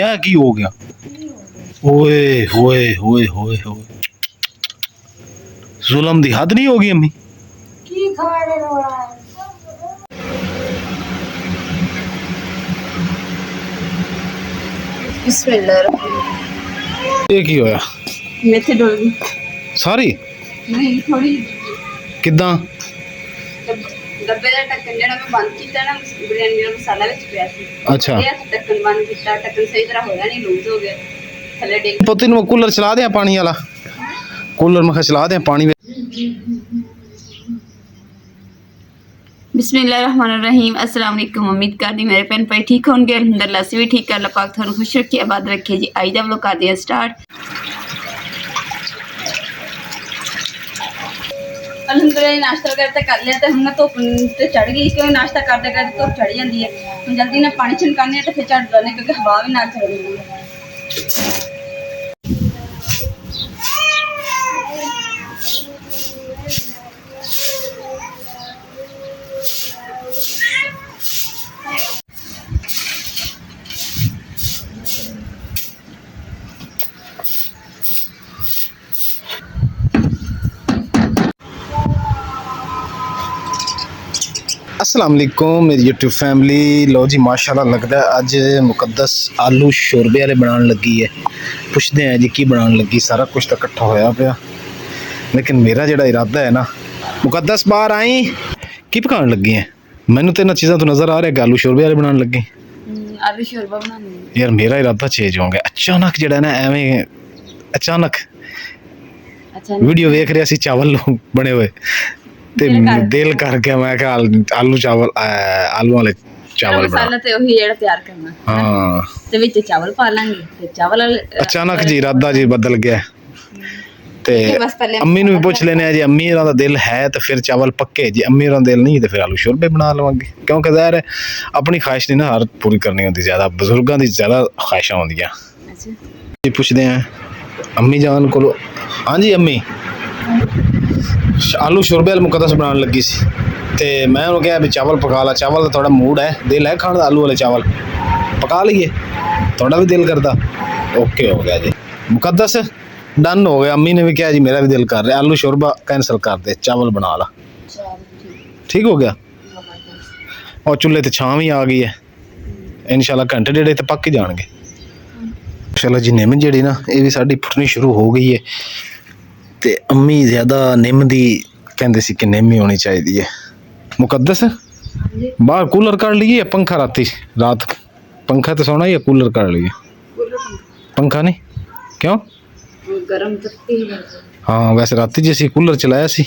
क्या की हो गया? ओए होए होए होए होए, जुल्म दी हद नहीं होगी अम्मी? ये की होया? मेथी डोल गई सारी नहीं थोड़ी किदां? डब्बे ਦਾ ਢੱਕਣ ਜਿਹੜਾ ਮੈਂ ਬੰਦ ਕੀਤਾ ਨਾ ਬਿਰਿਆਨੀ ਦਾ ਮਸਾਲਾ ਵਿੱਚ ਪਿਆ ਸੀ। अच्छा ਇਹ ਢੱਕਣ ਬੰਦ ਕੀਤਾ, ਢੱਕਣ ਸਹੀ ਤਰ੍ਹਾਂ ਹੋਇਆ ਨਹੀਂ, ਲੂਜ਼ ਹੋ ਗਿਆ ਥੱਲੇ ਡਿੱਗ। पुत्ती नु कूलर चला दें पानी वाला, कूलर मैं चला दें पानी में। बिस्मिल्लाहिर्रहमानिर्रहीम। अस्सलाम वालेकुम। उम्मीद करती मेरे भैन भाई ठीक होंगे। अल्हम्दुलिल्लाह से भी ठीक है। अल्लाह पाक थानू खुश रखे, आबाद रखे जी। आई दा व्लॉग करते हैं स्टार्ट। अल्हम्दुलिल्लाह नाश्ता वगैरह कर लिया, तो हम धुप तो चढ़ गई क्योंकि नाश्ता करते करते धुप चढ़ जाती है। हम जल्दी ने पानी छिड़काने तो फिर झट डालने क्योंकि हवा भी ना चल रही है। अस्सलाम वालेकुम मेरी यूट्यूब फैमिली। लो जी माशाल्लाह लगता है अज मुकद्दस आलू शोरबे वाले बनाने लगी है। पुछते हैं जी की बनाने लगी, सारा कुछ तो इकट्ठा होया पिया, लेकिन मेरा जो इरादा है ना, मुकद्दस बाहर आई की पकाने लगी है? मैनू तो इन्हां चीज़ों तो नज़र आ रहा है कि आलू शोरबे वाले बनाने लगे। आलू शोरबा बनाने यार मेरा इरादा चेंज हो गया अचानक, जो ना एवें अचानक अच्छा वीडियो वेख रहा सी चावल बने हुए ते दिल करके मैं क्या आलू चावल आलू वाले चावल मसाला ते वही जेड़ा तैयार करना। हाँ ते विच चावल पा लांगे ते चावल अचानक जी इरादा जी बदल गया ते बस पहले अम्मी नूं भी पुछ लेने जी, अम्मी होरां दा दिल है तो फिर चावल पक्के, जी अम्मी होरां दा दिल नहीं तो फिर आलू शोरबे बना लवांगे, क्योंकि ज़ाहिर है अपनी ख्वाहिश नहीं ना हर पूरी करनी होंदी, ज़्यादा बजुर्गों की ज़्यादा ख्वाहिशां होंदियां। अच्छा जी पुछदे हैं अम्मी जान कोलो। हाँ जी अम्मी आलू शोरबे वाले मुकद्दस बनाने लगी सी ते मैं उन्होंने कहा भी चावल पका ला, चावल का थोड़ा मूड है, दिल है खाने का आलू वाले चावल, पका लीए थोड़ा भी दिल करता। ओके हो गया जी, मुकद्दस डन हो गया। अम्मी ने भी कहा जी मेरा भी दिल कर रहा है, आलू शोरबा कैंसिल कर दे, चावल बना ला। ठीक हो गया। और चूल्हे ते छां भी आ गई है, इंशाल्लाह घंटे डेढ़ तो पक ही जाएंगे इंशाल्लाह जी। निम जी ना ये भी साड़ी फुटनी शुरू हो गई है ते अम्मी ज़्यादा निम दी कहते सी कि निम ही होनी चाहिए है। मुकद्दस बाहर कूलर कर लिए, पंखा रात पंखा तो सोना ही है, कूलर कर लिए पंखा नहीं क्यों गरम तत्ती हाँ वैसे राती जी असी कूलर चलाया सी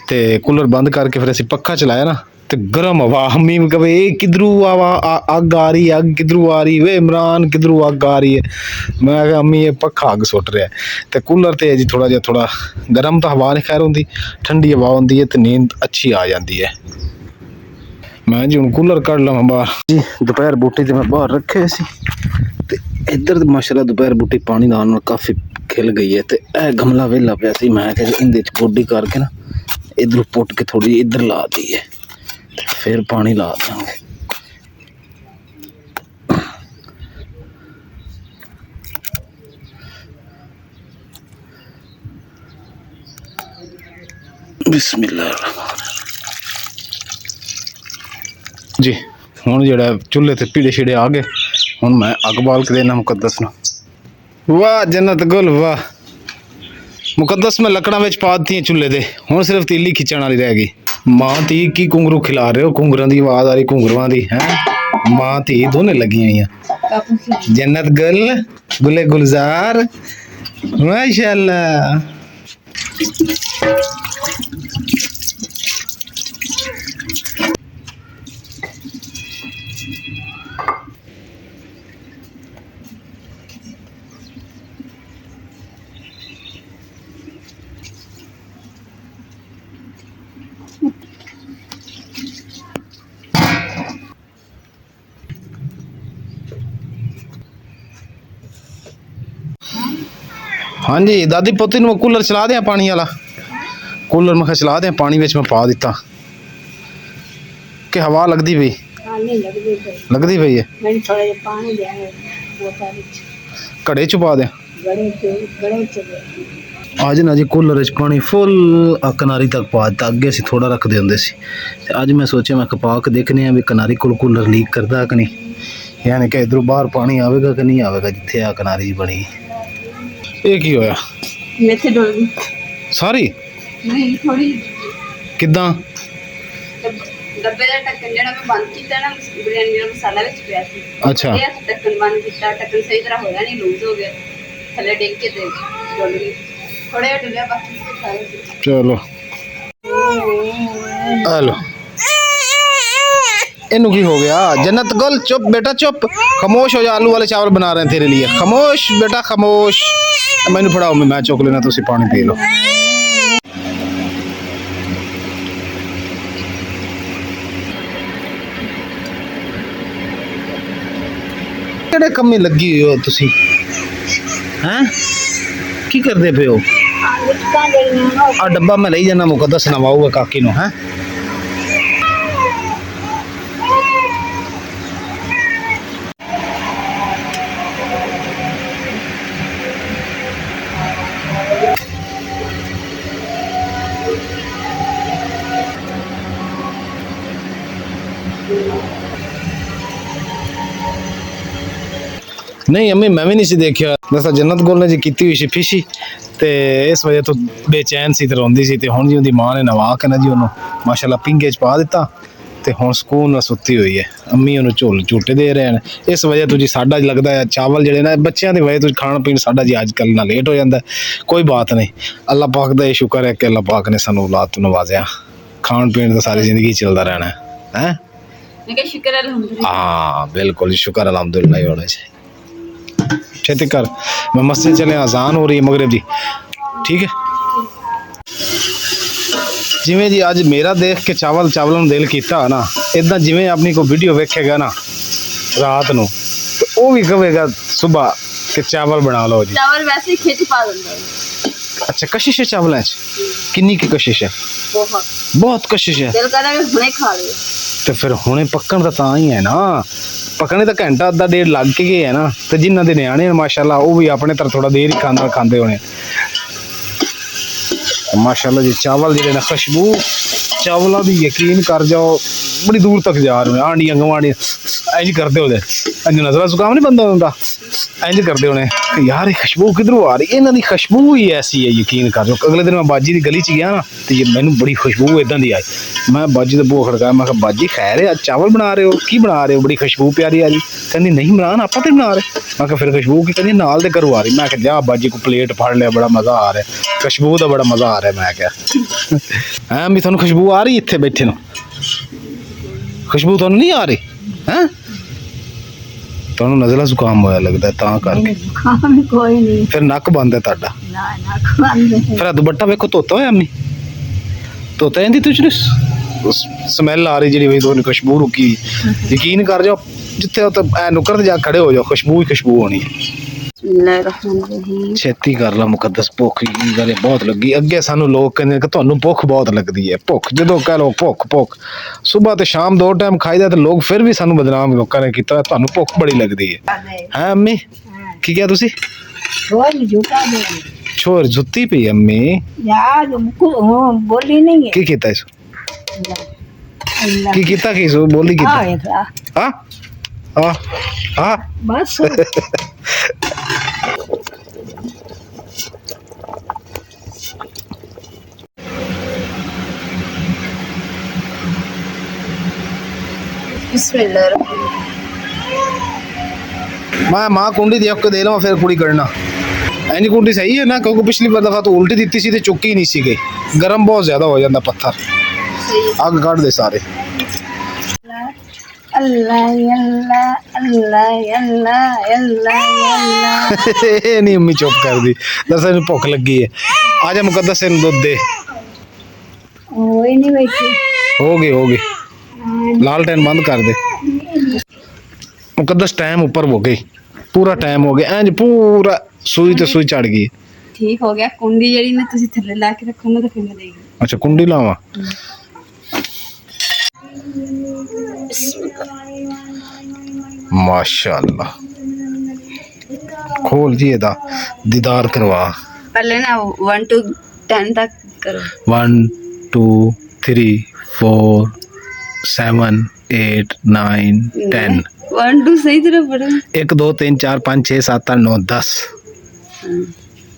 ते कूलर बंद करके फिर असी पक्खा चलाया ना ते गर्म हवा। अम्मी कहे किधरू अग आ रही है, अग किधरू आ रही वे इमरान, किधरू अग आ रही है? मैं कहा अम्मी ये पक्खा अग सुट रहा है तो कूलर तो है जी थोड़ा जिहा थोड़ा गर्म तो हवा नहीं खैर होंगी, ठंडी हवा होंगी है तो नींद अच्छी आ जाती है। मैं जी हूँ कूलर कढ़ लवां बाहर जी। दोपहर बूटी तो मैं बाहर रखे सी ते इधर माशाल्लाह दोपहर बूटी पानी नाल काफ़ी खिल गई है तो यह गमला वेला पिया सी, मैं कहा इंदे च गोड्डी करके ना इधर पुट के थोड़ी इधर ला दी है फिर पानी ला देंगे। बिस्मिल्लाह जी। हुण जेड़ा चूल्हे ते पीड़े छीड़े आ गए, हुण मैं अग बाल के देना मुकद्दस नूं। वाह जन्नत गुल वाह, मुकद्दस में लकड़ा विच पा दी चूल्हे दे, हुण सिर्फ तीली खिंचण वाली रह गई। मां धी की घुंघरू खिला रहे हो? घुंघरां दी आवाज आ रही, घुंघरुआं दी है। मां धी दोने लगी हुई हैं। जन्नत गुल गुले गुलजार माशाल्लाह। हाँ जी दादी पोती नूं कूलर चला दें पानी वाला, कूलर मैं चला दें पानी विच मैं पा दिता कि हवा लगती पई? लगती पई है। ਬੋਤਲ ਵਿੱਚ ਘੜੇ ਚ ਪਾ ਦਿਆਂ। ਗੜੇ ਚ ਅੱਜ ਨਾ ਜੀ ਕੂਲਰ 'ਚ ਪਾਣੀ ਫੁੱਲ ਕਿਨਾਰੀ ਤੱਕ ਪਾ ਦਿੱਤਾ। ਅੱਗੇ ਅਸੀਂ ਥੋੜਾ ਰੱਖਦੇ ਹੁੰਦੇ ਸੀ ਤੇ ਅੱਜ ਮੈਂ ਸੋਚਿਆ ਮੈਂ ਪਾ ਕੇ ਦੇਖਨੇ ਆ ਵੀ ਕਿਨਾਰੀ ਕੋਲ ਕੂਲਰ ਲੀਕ ਕਰਦਾ ਕਿ ਨਹੀਂ, ਯਾਨੀ ਕਿ ਇਧਰੋਂ ਬਾਹਰ ਪਾਣੀ ਆਵੇਗਾ ਕਿ ਨਹੀਂ ਆਵੇਗਾ ਜਿੱਥੇ ਆ ਕਿਨਾਰੀ ਬਣੀ। ਇਹ ਕੀ ਹੋਇਆ? ਮੇਥੇ ਡੁੱਲ ਗਈ ਸਾਰੀ? ਨਹੀਂ ਥੋੜੀ। ਕਿੱਦਾਂ? ਡੱਬੇ ਦਾ ਢੱਕਣ ਜਿਹੜਾ ਮੈਂ ਬੰਦ ਕੀਤਾ ਨਾ, ਬਿਰਿਆਨੀ ਦਾ ਮਸਾਲਾ ਵਿੱਚ ਪਿਆ ਸੀ। ਅੱਛਾ। ਇਹ ਢੱਕਣ ਬੰਦ ਕੀਤਾ, ਢੱਕਣ ਸਹੀ ਤਰ੍ਹਾਂ ਹੋਇਆ ਨਹੀਂ, ਲੂਜ਼ ਹੋ ਗਿਆ, ਥੱਲੇ ਡਿੱਗ ਕੇ ਤੇ ਡੁੱਲ ਗਈ। ਥੋੜਾ ਜਿਹਾ ਡੁੱਲਿਆ, ਬਾਕੀ ਸਾਰੇ ਚਲੋ ਹਲੋ। इनू की हो गया? जन्नत गुल चुप बेटा चुप, खामोश हो जा। आलू वाले चावल बना रहे हैं तेरे लिए। खामोश बेटा खामोश। मैनू फड़ाओ, मैं चुक लेना, तुसी पानी पी लो। ਕਿਹੜੇ ਕੰਮੇ ਲੱਗੀ ਹੋਈ ਹੋ ਤੁਸੀਂ? हैं की करते पे हो? आ डब्बा मैं ले जाना, मुकद्दस नवाऊगा काकी नु। हैं नहीं अम्मी मैं भी नहीं सी देखिया। दसा जन्नत गुल ने जी की हुई सी फिशी ते इस वजह तो बेचैन सी ते रोंदी सी, ते हुण जी उहदी मां ने नवा के ना जी उहनू माशाअल्लाह पिंगे च पा दिता ते हुण सुकून नाल सुत्ती हुई है। अम्मी उहनू झूटे दे रहे हैं। इस वजह तो जी साडा लगदा है चावल जिहड़े ना बच्चों की वजह तो खाण पीण साडा जी अजकल ना लेट हो जाता है। कोई बात नहीं, अल्लाह पाक दा शुक्र है कि अल्लाह पाक ने सानू औलाद तो नवाजिया। खाण पीण तो सारी जिंदगी चलता रहना है। मैं कहा शुक्र अल्हम्दुलिल्लाह। हाँ बिल्कुल शुक्र अल्हम्दुलिल्लाह ही होना चाहिए। छेती कर, मैं मस्जिद चले, आजान हो रही है मगरिब दी। ठीक है जिमें जी अज मेरा देख के चावलों दिल किया ना, इदा जिमें अपनी कोई वीडियो वेखेगा ना रात नू तो वो भी कहेगा सुबह कि चावल बना लो जी। चावल वैसे ही खिच पा देंदा है। अच्छा कशिश है चावलों च? किन्नी की कशिश है? बहुत बहुत कशिश है। दिल कर रहा है हुणे खा लियो। तो फिर हुणे पक्कण दा तां ही है ना, पकने तो घंटा अद्धा डेढ़ लग के गए है ना। तो जिन्हों के न्याणे माशाल्लाह वो भी अपने तरह थोड़ा देर ही खाते होने माशाल्लाह जी। चावल जो ना खुशबू चावलों की यकीन कर जाओ बड़ी दूर तक जा रहे हैं। आंडियां गवांडियां इंज करते होते, इंज नजर जुकाम नहीं बंदा होंदा, इंज करते होने कि यार ये खुशबू किधरों आ रही है। इन्हों की खुशबू ही ऐसी है, यकीन कर जाओ। अगले दिन मैं बाजी की गली च गया ना तो ये मैनू बड़ी खुशबू इदा की आई। मैं बाजी का बूहा खड़काया, मैं कहा बाजी खैर है चावल बना रहे हो, की बना रहे हो? बड़ी खुशबू प्यारी आ रही। कहती नहीं इमरान आप तो बना रहे। मैं कहा फिर खुशबू की? कहती नाल दे घरों आ रही। मैं कहा जा बाजी को प्लेट फड़ लिया, बड़ा मज़ा आ रहा है, खुशबू का बड़ा मज़ा आ रहा है। मैं क्या है मैं थोड़ा खुशबू आ रही इतने बैठे नो? खुशबू थोड़ा नहीं आ रही है? ਤੁਹਾਨੂੰ ਨਜ਼ਲਾ ਜ਼ੁਕਾਮ ਹੋਇਆ ਲੱਗਦਾ ਤਾਂ ਕਰਕੇ। ਜ਼ੁਕਾਮ ਕੋਈ ਨਹੀਂ। ਫਿਰ ਨੱਕ ਬੰਦ ਹੈ ਤੁਹਾਡਾ? ਨਾ ਨੱਕ ਬੰਦ ਹੈ। ਫਿਰ ਦੁਪੱਟਾ ਵੇਖੋ ਧੋਤਾ ਹੋਇਆ ਅੰਮੀ? ਧੋਤਾ ਜਾਂਦੀ ਤੁਝ ਸਮੈਲ ਆ ਰਹੀ ਜਿਹੜੀ ਵੀ ਤੁਹਾਨੂੰ ਖੁਸ਼ਬੂ ਰੁਕੀ। ਯਕੀਨ ਕਰ ਜਾਓ ਜਿੱਥੇ ਉਹ ਤਾਂ ਨੁੱਕਰ ਤੇ ਜਾ ਖੜੇ ਹੋ ਜਾਓ, ਖੁਸ਼ਬੂ ਹੀ ਖੁਸ਼ਬੂ ਹੋਣੀ ਹੈ। ਛੇਤੀ ਕਰ ਲਾ ਮੁਕੱਦਸ, ਭੁੱਖ ਗਲੇ ਬਹੁਤ ਲੱਗੀ। ਅੱਗੇ ਸਾਨੂੰ ਲੋਕ ਕਹਿੰਦੇ ਕਿ ਤੁਹਾਨੂੰ ਭੁੱਖ ਬਹੁਤ ਲੱਗਦੀ ਹੈ। ਭੁੱਖ ਜਦੋਂ ਕਹਿ ਲਓ ਭੁੱਖ ਸਵੇਰ ਤੇ ਸ਼ਾਮ ਦੋ ਟਾਈਮ ਖਾਈਦਾ ਤੇ ਲੋਕ ਫਿਰ ਵੀ ਸਾਨੂੰ ਬਦਨਾਮ ਲੋਕਾਂ ਨੇ ਕੀਤਾ ਤੁਹਾਨੂੰ ਭੁੱਖ ਬੜੀ ਲੱਗਦੀ ਹੈ। ਹੈ ਅੰਮੀ ਕੀ ਕਿਹਾ ਤੁਸੀਂ? ਛੋਰ ਜੁੱਤੀ ਪਈ ਅੰਮੀ ਯਾਰ ਬੋਲੀ ਨਹੀਂ ਹੈ। ਕੀ ਕੀਤਾ ਇਸ ਕੀ ਕੀਤਾ ਕੀ ਸੋ ਬੋਲੀ ਕੀਤਾ? ਹਾਂ ਹਾਂ ਹਾਂ ਬਸ मैं माँ कुंडी देख के दे लवा फिर कुड़ी करना। इंज कुंडी सही है ना, क्योंकि पिछली दफा तो उल्टी दी सी, चुकी नहीं सी गई। गर्म बहुत ज्यादा हो जाता पत्थर, अग कट दे सारे। अल्लाह अल्लाह अल्लाह अल्लाह अल्लाह नहीं अम्मी चुप कर दी, दरअसल भुख लगी है। आजा मुकद्दस इन दूध दे। नहीं बैठी हो गए लालटेन बंद कर दे। मुकद्दस टाइम ऊपर हो गई, पूरा टाइम हो गया। इंज पूरा सूई ते सूई चढ़ गई। ठीक हो गया। कुंडी जड़ी ने तुसी थल्ले ला के रखो ना तो फिर मैं देगी। अच्छा कुंडी लावा। माशाअल्लाह खोल जी ਇਹਦਾ ਦੀਦਾਰ ਕਰਵਾ। पहले ना 1 to 10 तक करो। 1 2 3 4 7 8 9 10 1 2 सही तरह पढ़ो। 1 2 3 4 5 6 7 8 9 10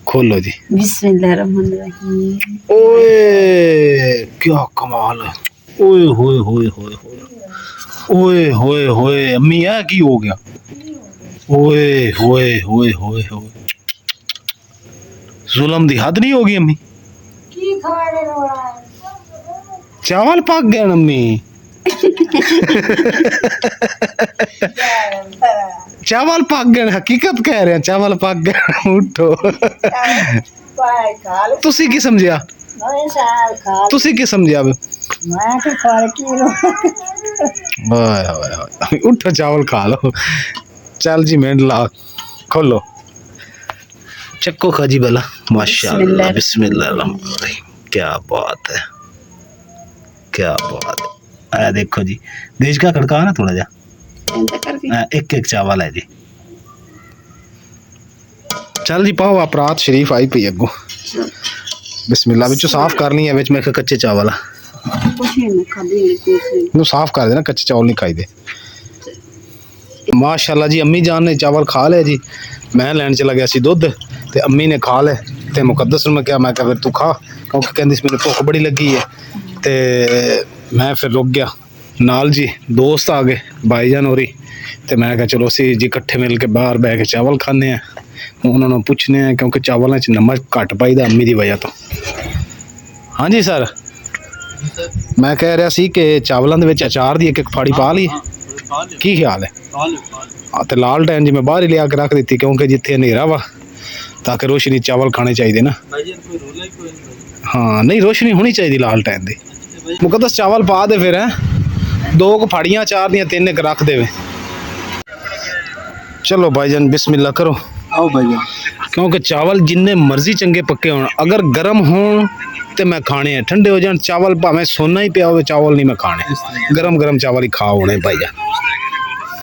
खोलो जी। बिस्मिल्लाहिर्रहमानिर्रहीम। ओए क्या कमाल है। ओए होए होए होए होए ओए होए होए अम्मी है की हो गया। ओए होए होए होए होए जुल्म दी हद नहीं होगी अम्मी। चावल पक गए अम्मी। चावल पक गए हकीकत कह रहे हैं चावल पक गए उठो। ਤੁਸੀਂ ਕੀ ਸਮਝਿਆ ਤੁਸੀਂ ਕੀ ਸਮਝਿਆ ਮੈਂ ਕਿ ਖਾ ਕੀ ਰੋ वाह वाह वाह उठो चावल खा लो। चल जी मिनट ला खोलो चक्को खा जी भला माशाल्लाह बिस्मिल्लाह क्या बात है क्या बात है। देखो जी देश का खड़का ना थोड़ा जा एक एक चावल है जी। चल जी पाओ अपराध शरीफ आई पई अगो बिस्मिल्लाह विचों साफ करनी है विच मैं कच्चे चावल ਨੂੰ ਸਾਫ਼ ਕਰ ਦੇਣਾ ਕੱਚੇ ਚਾਵਲ ਨਹੀਂ ਖਾਈਦੇ। ਮਾਸ਼ਾਅੱਲਾ ਜੀ ਅੰਮੀ ਜਾਨ ਨੇ ਚਾਵਲ ਖਾ ਲਏ ਜੀ। ਮੈਂ ਲੈਣ ਚਲਾ ਗਿਆ ਸੀ ਦੁੱਧ ਤੇ ਅੰਮੀ ਨੇ ਖਾ ਲਏ ਤੇ ਮੁਕੱਦਸ ਨੂੰ ਮੈਂ ਕਿਹਾ ਫਿਰ ਤੂੰ ਖਾ ਕਿਉਂਕਿ ਕਹਿੰਦੀ ਸੀ ਮੈਨੂੰ ਭੁੱਖ ਬੜੀ ਲੱਗੀ ਹੈ ਤੇ ਮੈਂ ਫਿਰ ਰੁਕ ਗਿਆ। ਨਾਲ ਜੀ ਦੋਸਤ ਆ ਗਏ ਭਾਈਜਾਨ ਹੋਰੀ ਤੇ ਮੈਂ ਕਿਹਾ ਚਲੋ ਅਸੀਂ ਜੀ ਇਕੱਠੇ ਮਿਲ ਕੇ ਬਾਹਰ ਬਹਿ ਕੇ ਚਾਵਲ ਖਾਂਦੇ ਆ। ਉਹਨਾਂ ਨੂੰ ਪੁੱਛਨੇ ਆ ਕਿਉਂਕਿ ਚਾਵਲਾਂ 'ਚ ਨਮਕ ਘੱਟ ਪਾਈਦਾ ਅੰਮੀ ਦੀ ਵਜ੍ਹਾ ਤੋਂ। ਹਾਂਜੀ ਸਰ ਮੈਂ ਕਹਿ ਰਿਹਾ ਸੀ ਕਿ ਚਾਵਲਾਂ ਦੇ ਵਿੱਚ ਅਚਾਰ ਦੀ ਇੱਕ ਇੱਕ ਫਾੜੀ ਪਾ ਲਈ ਕੀ ਖਿਆਲ ਹੈ। ਤੇ ਲਾਲਟੈਨ ਜੀ ਮੈਂ ਬਾਹਰ ਹੀ ਲਿਆ ਕੇ ਰੱਖ ਦਿੱਤੀ ਕਿਉਂਕਿ ਜਿੱਥੇ ਹਨੇਰਾ ਵਾ ਤਾਂ ਕਿ ਰੋਸ਼ਨੀ ਚਾਵਲ ਖਾਣੇ ਚਾਹੀਦੇ ਨਾ। ਹਾਂ ਨਹੀਂ ਰੋਸ਼ਨੀ ਹੋਣੀ ਚਾਹੀਦੀ ਲਾਲਟੈਨ ਦੀ। ਮੁਕੱਦਸ ਚਾਵਲ ਪਾ ਦੇ ਫਿਰ ਹੈ 2 ਫਾੜੀਆਂ ਅਚਾਰ ਦੀਆਂ 3 ਇੱਕ ਰੱਖ ਦੇਵੇ। ਚਲੋ ਭਾਈਜਾਨ ਬਿਸਮਿल्लाह ਕਰੋ। ਆਓ ਭਾਈ ਕਿਉਂਕਿ ਚਾਵਲ ਜਿੰਨੇ ਮਰਜ਼ੀ ਚੰਗੇ ਪੱਕੇ ਹੋਣ ਅਗਰ ਗਰਮ ਹੋਣ ਤੇ ਮੈਂ ਖਾਣੇ ਆ ਠੰਡੇ ਹੋ ਜਾਣ ਚਾਵਲ ਭਾਵੇਂ ਸੋਨਾ ਹੀ ਪਿਆ ਹੋਵੇ ਚਾਵਲ ਨਹੀਂ ਮੈਂ ਖਾਣੇ। ਗਰਮ ਗਰਮ ਚਾਵਲ ਹੀ ਖਾ ਹੋਣੇ ਭਾਈਜਾਨ।